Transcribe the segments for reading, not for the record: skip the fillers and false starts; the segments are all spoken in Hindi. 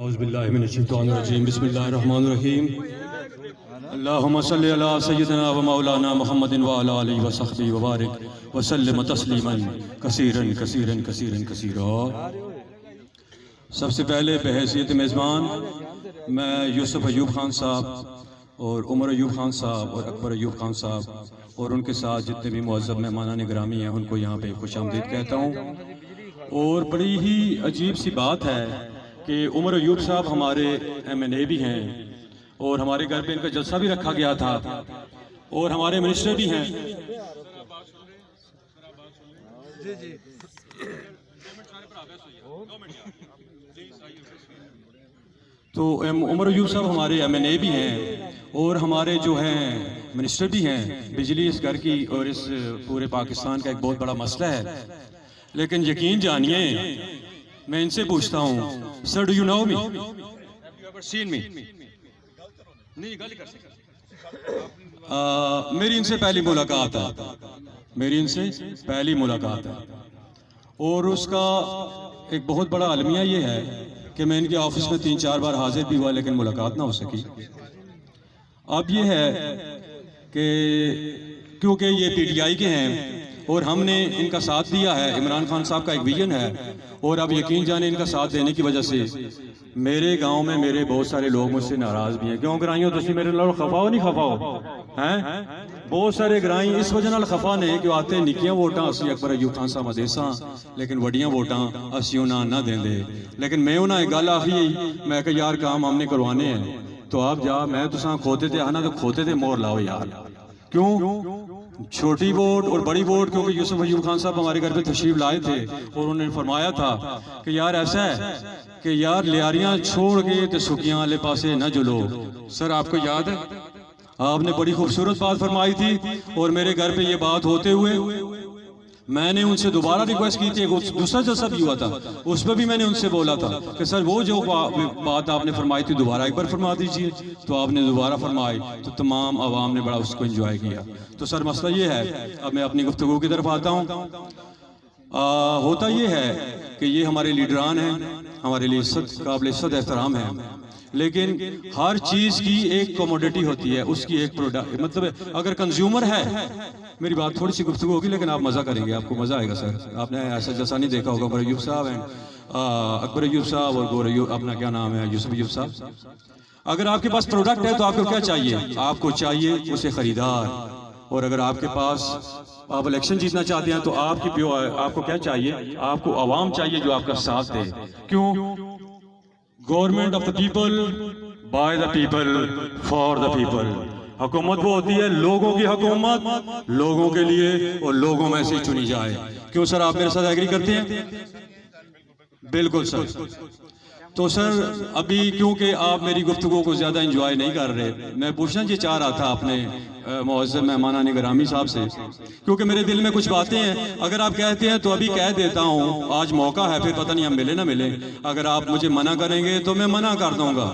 औज़ुबिल्लाहि मिनश्शैतानिर्रजीम बिस्मिल्लाहिर्रहमानिर्रहीम अल्लाहुम्मा सल्लि अला सय्यिदिना व मौलाना मुहम्मदिन व अला आलिहि व सहबिहि व बारिक व सल्लिम तस्लीमन कसीरन कसीरन कसीरन कसीरा। सबसे पहले बहैसियत मेज़बान मैं यूसुफ अयूब खान साहब और उमर अयूब खान साहब और अकबर अयूब खान साहब और उनके साथ जितने भी मुअज़्ज़ब मेहमानान गिरामी हैं उनको यहाँ पे खुशामदीद कहता हूँ। और बड़ी ही अजीब सी बात है कि उमर अयूब साहब हमारे MNA भी हैं और हमारे घर पे इनका जलसा भी रखा गया था और हमारे मिनिस्टर भी हैं। तो उमर अयूब साहब हमारे MNA भी हैं और हमारे जो हैं मिनिस्टर भी हैं। बिजली इस घर की और इस पूरे पाकिस्तान का एक बहुत बड़ा मसला है, लेकिन यकीन जानिए मैं इनसे पूछता हूँ, sir do you know me, scene मी? नहीं गल कर सकते। मेरी इनसे पहली मुलाकात है, मेरी इनसे पहली मुलाकात है और उसका एक बहुत बड़ा अलमिया ये है कि मैं इनके ऑफिस में 3-4 बार हाजिर भी हुआ लेकिन मुलाकात ना हो सकी। अब ये है कि क्योंकि ये PTI के हैं और हमने इनका साथ दिया है, इमरान खान साहब का एक विजन है और अब यकीन जाने इनका साथ देने की वजह से मेरे गांव में मेरे बहुत सारे लोग मुझसे नाराज भी हैं। क्यों ग्राइयों तुम मेरे नाल खफाओ नहीं खफाओ हैं? बहुत सारे ग्राई इस वजह नाल खफा ने कि आते निक्कियां वोटां असी अकबर अयूब खान साहब देसां लेकिन वड्डियां वोटां असी उन्हां ना देंदे। लेकिन मैं उन्हें एक गल आखी, मैं कहा यार काम हमने करवाने हैं तो आप जा, मैं तुसा खोते ते आना तो खोते ते मोहर लाओ यार। क्यों? छोटी वोट और बड़ी वोट, क्योंकि यूसुफ अयूब खान साहब हमारे घर पे तशरीफ लाए थे और उन्होंने फरमाया था कि यार ऐसा है कि यार लियारियां छोड़ के तो सुखियां वाले पासे न जुलो। सर आपको याद है आपने बड़ी खूबसूरत बात फरमाई थी और मेरे घर पे ये बात होते हुए मैंने उनसे दोबारा रिक्वेस्ट की थी। दूसरा जलसा भी हुआ था उस पर भी मैंने उनसे बोला था कि सर वो जो बात आपने फरमाई थी दोबारा एक बार फरमा दीजिए, तो आपने दोबारा फरमाई तो तमाम आवाम ने बड़ा उसको एंजॉय किया। तो सर मसला ये है, अब मैं अपनी गुफ्तगू की तरफ आता हूँ। होता ये है कि ये हमारे लीडरान हैं, हमारे लिए इज्जत काबिल इज्जत एहतराम है, लेकिन हर चीज़ की एक कमोडिटी होती है, उसकी एक प्रोडक्ट, मतलब अगर कंज्यूमर है, मेरी बात थोड़ी सी गुफ्तगू होगी लेकिन आप मज़ा करेंगे, आपको मज़ा आएगा। सर आपने ऐसा जैसा नहीं देखा होगा उमर अयूब साहब एंड अकबर अयूब साहब और गोर अयूब, अपना क्या नाम है, यूसुफ अयूब साहब। अगर आपके पास प्रोडक्ट है तो आपको क्या चाहिए? आपको चाहिए उसे खरीदार। और अगर आपके पास आप इलेक्शन जीतना चाहते हैं तो आपको क्या चाहिए? आपको आवाम चाहिए जो आपका साथ दे। क्यों? Government of the people, by the people, for the people. हुकूमत वो होती है लोगों की हुकूमत, लोगों के लिए और लोगों में से चुनी जाए। क्यों सर आप मेरे साथ एग्री करते हैं? बिल्कुल सर। तो सर अभी क्योंकि आप मेरी गुफ्तगू को ज़्यादा इंजॉय नहीं कर रहे, मैं पूछना ये चाह रहा था अपने मुअज़्ज़ज़ मेहमानान गिरामी साहब से, क्योंकि मेरे दिल में कुछ बातें हैं। अगर आप कहते हैं तो अभी कह देता हूँ, आज मौका है, फिर पता नहीं हम मिले ना मिले। अगर आप मुझे मना करेंगे तो मैं मना कर दूंगा।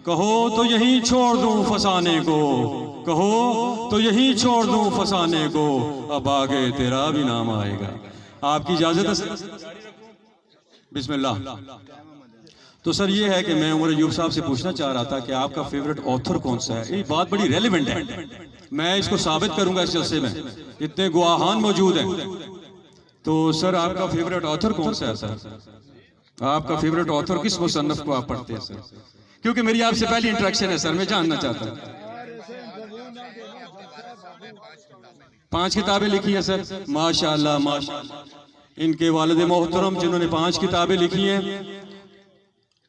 कहो तो यहीं छोड़ दूं फसाने को, कहो तो यहीं छोड़ दूं फसाने को, अब आगे तेरा भी नाम आएगा। आपकी इजाज़त है? बिस्मिल्लाह। तो सर ये है कि मैं उमर अयूब साहब से पूछना चाह रहा था कि आपका फेवरेट ऑथर कौन सा है? ये बात बड़ी रेलिवेंट है, मैं इसको साबित करूंगा इस जलसे में, इतने गुआहान मौजूद हैं। तो सर आपका फेवरेट ऑथर कौन सा है? सर आपका फेवरेट ऑथर किस मुसन्नफ को आप पढ़ते हैं सर? क्योंकि मेरी आपसे पहली इंटरेक्शन है सर, मैं जानना चाहता हूँ। 5 किताबें लिखी हैं सर, माशाअल्लाह माशाअल्लाह। इनके वालिद मोहतरम जिन्होंने 5 किताबें लिखी हैं,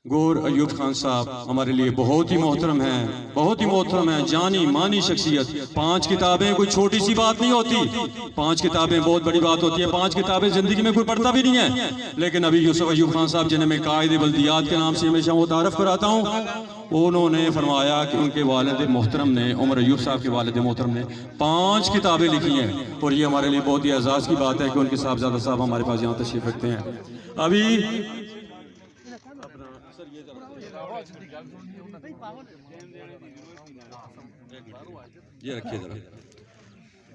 गोर अयूब खान साहब हमारे लिए बहुत ही मोहतरम हैं, बहुत ही मोहतरम हैं, जानी मानी शख्सियत। 5 किताबें कोई छोटी सी बात नहीं होती, 5 किताबें बहुत बड़ी बात होती है। 5 किताबें जिंदगी में कोई पढ़ता भी नहीं है। लेकिन अभी यूसुफ अयूब खान साहब जिन्हें मैं कायदे बल्दियात के नाम से हमेशा मुतारफ कराता हूँ, उन्होंने फरमाया कि उनके वालिद मोहतरम ने, उमर अयूब साहब के वालिद मोहतरम ने 5 किताबें लिखी हैं। और ये हमारे लिए बहुत ही एजाज़ की बात है कि उनके साहबजादा साहब हमारे पास यहाँ तशरीफ रखते हैं। अभी ये रखिए जरा।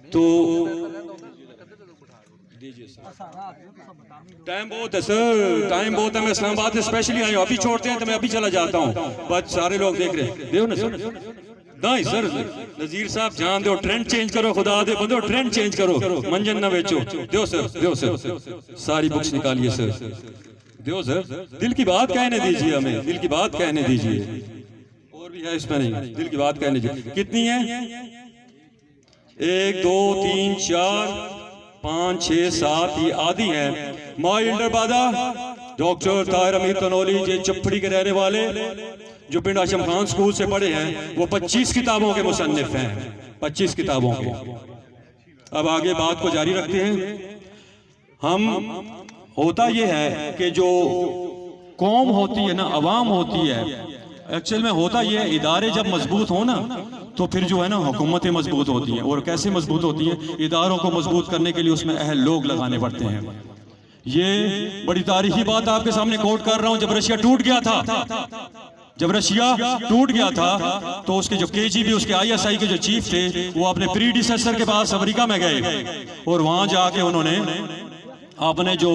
तो टाइम बहुत है सर, टाइम बहुत है। मैं इस्लामाबाद से स्पेशली आया हूँ, अभी छोड़ते हैं तो मैं अभी चला जाता हूँ। बस सारे लोग देख रहे हैं, देव ना सर, नहीं सर, नजीर साहब जान दो, ट्रेंड चेंज करो, खुदा दे बंदो ट्रेंड चेंज करो, मंजन ना बेचो। दो सर, सारी बुक्स निकालिए सर, दो सर, दिल की बात कहने दीजिए हमें, दिल की बात कहने दीजिए। और भी है इसमें, नहीं दिल की बात कहने दीजिए। कितनी है? 1 2 3 4 5 6 7, ये आधी है। माई इंटर बादा डॉक्टर ताहिर अमीर तनोली, ये चपड़ी के रहने वाले जो पिंड आशम खान स्कूल से पढ़े हैं, वो 25 किताबों के मुसन्निफ हैं, 25 किताबों के। अब आगे बात को जारी रखते हैं हम। होता यह है कि जो कौम होती है ना, अवाम होती है, एक्चुअल में होता यह है, इदारे जब मजबूत हो ना तो फिर जो है ना हुकूमतें मजबूत होती हैं। और कैसे मजबूत होती हैं? इदारों को मजबूत करने के लिए उसमें अहल लोग लगाने पड़ते हैं। ये बड़ी तारीखी बात आपके सामने कोट कर रहा हूं। जब रशिया टूट गया था, तो उसके जो केजीबी, उसके ISI के जो चीफ थे, वो अपने प्रीडिसेसर के पास अमेरिका में गए और वहां जाके उन्होंने आपने जो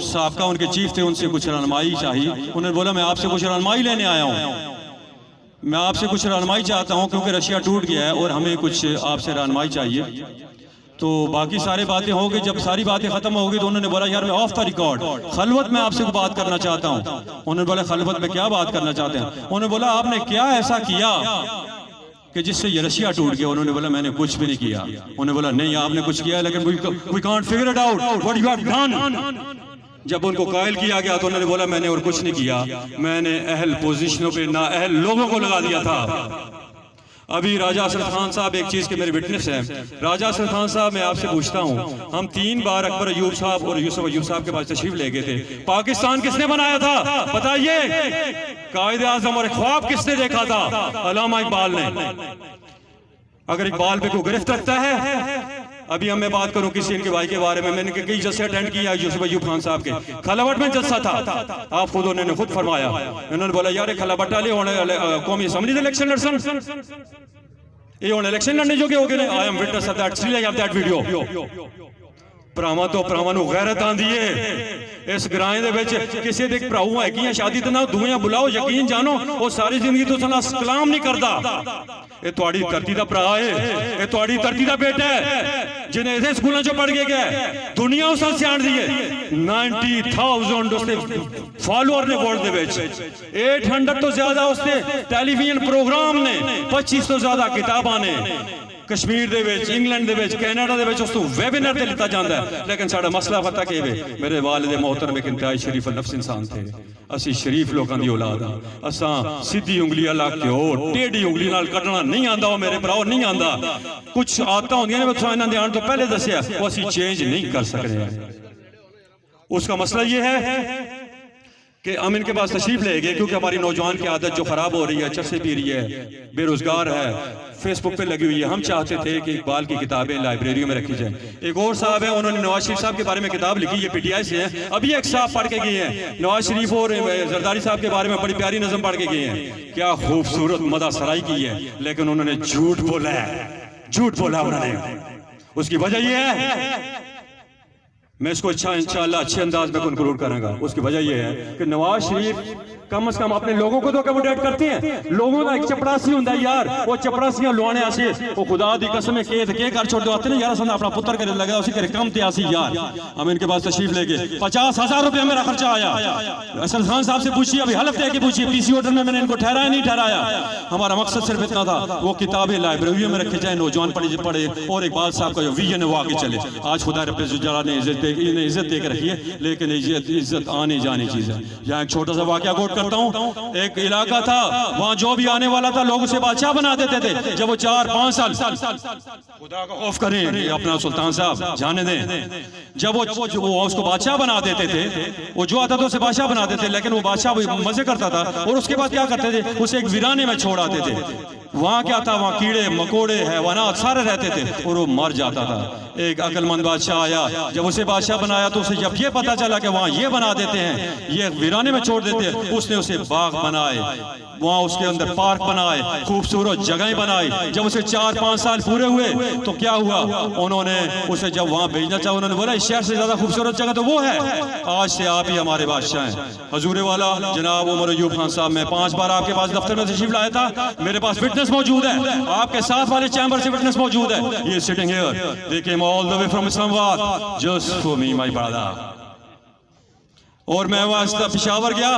साबका उनके चीफ थे उनसे कुछ रहनुमाई चाहिए। उन्होंने बोला मैं आपसे कुछ रहनुमाई लेने आया हूँ, मैं आपसे कुछ रहनुमाई चाहता हूँ, क्योंकि रशिया टूट गया है और हमें कुछ आपसे रहनुमाई चाहिए। तो बाकी सारी बातें हो गई। जब सारी बातें खत्म हो गई तो उन्होंने बोला यार मैं ऑफ द रिकॉर्ड खलवत में आपसे बात करना चाहता हूँ। उन्होंने बोला खलवत में क्या बात करना चाहते हैं? उन्होंने बोला आपने क्या ऐसा किया कि जिससे ये रशिया टूट गया? उन्होंने बोला मैंने कुछ भी नहीं किया। उन्होंने बोला नहीं आपने कुछ किया, लेकिन we can't figure it out what you have done. जब उनको कायल किया गया तो उन्होंने बोला मैंने और कुछ नहीं किया, मैंने अहल पोजीशनों पे ना अहल लोगों को लगा दिया था। अभी राजा असरफ खान साहब एक चीज के मेरे विटनेस हैं। राजा असरफ खान साहब, मैं आपसे पूछता हूँ, हम 3 बार अकबर अयूब साहब और यूसुफ अयूब साहब के पास तशरीफ ले गए थे। पाकिस्तान किसने बनाया था बताइए? कायद आजम। और ख्वाब किसने देखा था? अल्लामा इकबाल ने। अगर इकबाल पे कोई गिरफ्त रखता है, अभी हम मैं बात करूं किसी इनके भाई के बारे में, मैंने कई जलसे अटेंड किया यूसुफ अयूब खान साहब के। खलावट में जलसा था, आप खुद उन्होंने खुद फरमाया, उन्होंने बोला यार खलावट वाले कौमी असम्बली इलेक्शन लड़सन, ये हुण इलेक्शन लड़ने जोगे हो गए। I am witness of that, still I have that video. भरावां तो भरावां नूं गैरत आंदी है। इस ग्रां दे विच किसी दे भराऊ है कि शादी ते ना दुएं बुलाओ, यकीन जानो वो सारी जिंदगी तो सना सलाम नहीं करदा। ये तुहाडी धरती दा भरा है, ये तुहाडी धरती दा बेटा है, जिन्हें इसे स्कूलों चो पढ़ के गया, दुनिया उस सियाण दी है। 90,000 उसने फॉलोअर ने वर्ल्ड दे विच, 800 तो ज्यादा उसने टेलीविजन प्रोग्राम ने, 25 तो ज्यादा किताबां ने। कश्मीर दे विच, इंग्लैंड दे विच, कैनेडा दे विच उस तो वेबिनार ते लिता जांदा है। लेकिन साडा मसला पता कि मेरे वालिद मोहतरम एक इंतहाई शरीफ नफ्स इंसान थे। असी शरीफ लोगों की औलाद आ। असां सीधी उंगली अला घ्यो टेढ़ी उंगली नाल कटना नहीं आंदा। वो मेरे भराओ नहीं आंदा। कुछ आदतां होंदियां ने, मैं इन्हां दे आउण तो पहले दस्सिया, वो असी चेंज नहीं कर सकते। उसका मसला ये है कि हम इनके पास तशरीफ ले गए, क्योंकि हमारी नौजवान की आदत जो खराब हो रही है, चरसे पी रही है, बेरोजगार है, फेसबुक पे लगी हुई है। हम चाहते थे कि इकबाल की किताबें लाइब्रेरियों में रखी जाए। एक और साहब है, उन्होंने नवाज शरीफ साहब के बारे में किताब लिखी, ये PTI से है। अभी एक साहब पढ़ के गए हैं, नवाज शरीफ और जरदारी साहब के बारे में बड़ी प्यारी नज़म पढ़ के गए हैं। क्या खूबसूरत मदा सराई की है, लेकिन उन्होंने झूठ बोला है, झूठ बोला उन्होंने। उसकी वजह यह है, मैं इसको इंशाअल्लाह अच्छे अंदाज में कंक्लूड करूंगा। उसकी वजह यह है कि नवाज शरीफ कम से कम अपने लोगों को तो अकोमोडेट करते हैं। लोगों का एक चपड़ासी होता है यार, वो चपड़ासियां लुआने आसे वो खुदा दी कसम के कर छोड़ दो आते ना यार, संदा अपना पुत्र करे लगा उसी करे कम ते आसी यार। हम इनके पास तशरीफ लेके 50,000 रुपया मेरा खर्चा आया। असद खान साहब से पूछिए, अभी हलफ दे के पूछिए, PC ऑर्डर में मैंने इनको ठहराया नहीं ठहराया। हमारा मकसद सिर्फ इतना था, वो किताबें लाइब्रेरियों में रखी जाए, नौजवान पढ़े और इकबाल साहब का जो विजन है वो आगे चले। आज खुदा रब्बे जुजला ने इज्जत दे के रखी है, लेकिन इज्जत आने जाने चीज है। यहाँ एक छोटा सा वाकया कोट करता हूँ। एक इलाका था, वहां जो भी आने वाला था लोग उसे बादशाह बना देते थे। जब वो 4-5 साल खुदा का खौफ करें, अपना सुल्तान साहब जाने दें, जब वो उसको बादशाह बना देते थे, वो जो आता था उसे बादशाह बना देते, लेकिन वो बादशाह मजे करता था। और उसके बाद क्या करते थे, उसे एक वीराने में छोड़ आते थे। वहाँ क्या था, वहाँ कीड़े मकोड़े हैवानात सारे रहते थे और वो मर जाता था। एक अक्लमंद बादशाह आया, जब उसे बादशाह बनाया तो उसे जब ये पता चला कि वहाँ ये बना देते हैं, ये वीराने में छोड़ देते हैं, उसने उसे बाग बनाए, वहाँ उसके अंदर पार्क बनाए, खूबसूरत जगहें बनाई। जब उसे 4-5 साल पूरे हुए तो क्या हुआ, उन्होंने उसे जब वहाँ भेजना चाहा, उन्होंने बोला इस शहर से ज्यादा खूबसूरत जगह तो वो है, आज से आप ही हमारे बादशाह हैं। हजूर वाला जनाब उमर अय्यूब खान साहब, मैं 5 बार आपके पास दफ्तर में तशरीफ लाया था, मेरे पास विटनेस मौजूद है, आपके साथ वाले चैम्बर से विटनेस मौजूद है। ये sitting here, they came all the way from Islamabad just for me my brother. और मैं वहां पेशावर गया,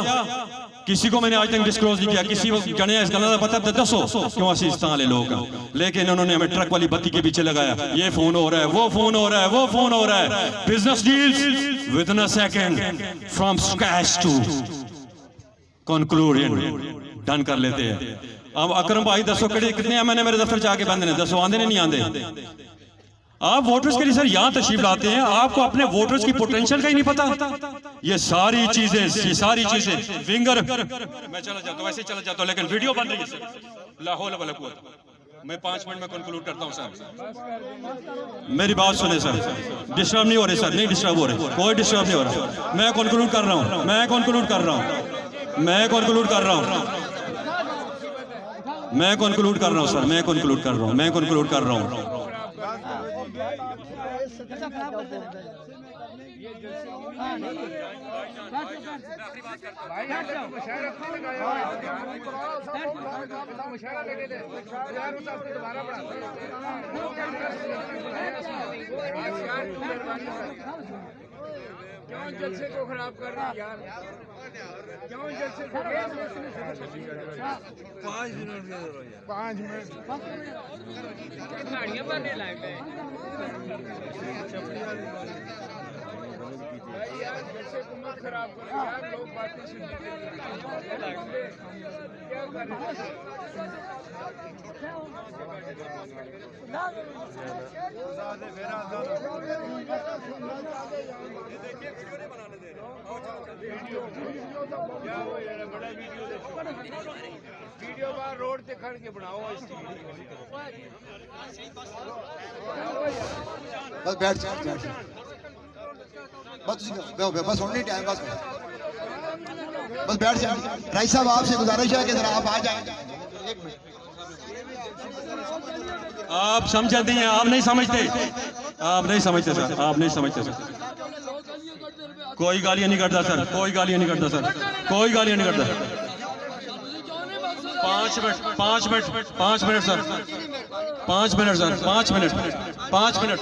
किसी को मैंने आज तक डिस्क्लोज नहीं किया, किसी जने इस गल का पता दसो क्यों असं इस तरह लोग हैं, लेकिन उन्होंने हमें ट्रक वाली बत्ती के पीछे लगाया, ये फोन हो रहा है, वो फोन हो रहा है, वो फोन हो रहा है। Business deals with in a second from scratch to conclusion done कर लेते हैं। अब अकरम भाई दसो कितने मैंने मेरे दफ्तर जाके बंद ने, दसो आंदे नहीं आंदे। आप वोटर्स के लिए सर यहाँ तशरीफ लाते हैं, आपको अपने वोटर्स की पोटेंशियल का ही नहीं पता। ये सारी चीजें फिंगर, मैं चला जाता हूँ, वैसे चला जाता हूँ, लेकिन वीडियो बन रही है सर, लाहौल वाला कुआं। मैं 5 मिनट में कंक्लूड करता हूँ सर, मेरी बात सुने सर, डिस्टर्ब नहीं हो रहे सर, नहीं डिस्टर्ब हो रहे, कोई डिस्टर्ब नहीं हो रहा, मैं कंक्लूड कर रहा हूँ, मैं कंक्लूड कर रहा हूँ, मैं कंक्लूड कर रहा हूँ, मैं कंक्लूड कर रहा हूँ सर, मैं कंक्लूड कर रहा हूँ, मैं कंक्लूड कर रहा हूँ। क्यों जलसे को खराब कर रही है यार, क्यों जलसे को 5 मिनट गाड़ियां बनने लायक है भाई यार, जलसे को मत खराब करो यार, लोग बातें सुनने के लिए क्या कर रहे वीडियो बार रोड से खड़ के बनाओ इसकी। बस बैठ बस होने टाइम बस बैठ जाए। राय साहब आपसे गुजारिश है कि जरा आप आ जाएं। एक मिनट, आप समझते हैं, आप नहीं समझते, आप नहीं समझते सर, आप नहीं समझते सर। कोई गालियां नहीं करता सर, कोई गालियां नहीं करता सर, कोई गालियां नहीं करता। 5 minute sir, 5 minute sir, 5 minute.